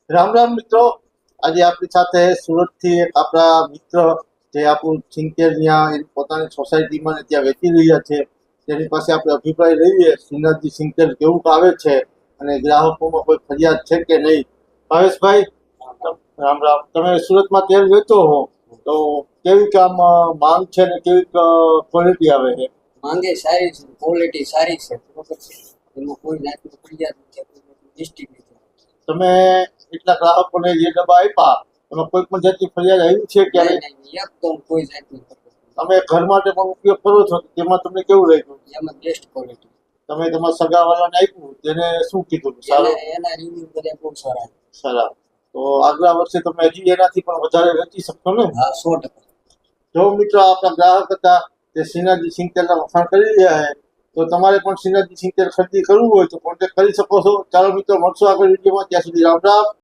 રામ રામ મિત્રો, આજે આપણી સાથે સુરતથી એક આપણા મિત્ર જે આપણું સિંકેર ત્યાં એની પોતાની સોસાયટીમાં ને ત્યાં વેચી રહ્યા છે તેની પાસે આપણે અભિપ્રાય લઈએ. શ્રીનાથજી સિંકેર કેવું આવે છે અને ગ્રાહકોમાં કોઈ ફરિયાદ છે કે નહીં. ભાવેશભાઈ, રામ રામ. તમે સુરતમાં તેલ વેચો હો તો કેવી કામ માંગ છે ને કેવી ક્વોલિટી આવે છે? માંગે સારી છે, ક્વોલિટી સારી છે, બરોબર છે. એમાં કોઈ જાતની ફરિયાદ નથી, કોઈ મિસ્ટેક નથી. તમે એટલા ગ્રાહકોને જે ડબ્બા આપ્યા એમાં કોઈ પણ જાતની ફરિયાદ આવી છે કે નહીં, નહીં, એકદમ કોઈ જાતની ફરિયાદ તમે ઘર માટે પણ ઉપયોગ કરો છો તો તેમાં તમને કેવું લાગ્યું? નથી. એમાં બેસ્ટ ક્વોલિટી. તમે તમારા સગાવાળાને આપ્યું તેને શું કીધું? સારું, એના રિવ્યુ બધા બહુ સારા છે. સારા. તો આગલા વર્ષે તમે હજી એનાથી પણ વધારે વેચી શકશો ને? હા, 100%. જો મિત્રો આપણા ગ્રાહક હતા તે શ્રીનાથજી સિંકેરના વખાણ કરી રહ્યા છે, તો તમારે પણ શ્રીનાથજી સિંકેર ખરીદી કરવું હોય તો કોન્ટેક્ટ કરી શકો છો. ચાલો મિત્રો, મળશું આગળ વિડીયોમાં. ત્યાં સુધી રામ રામ.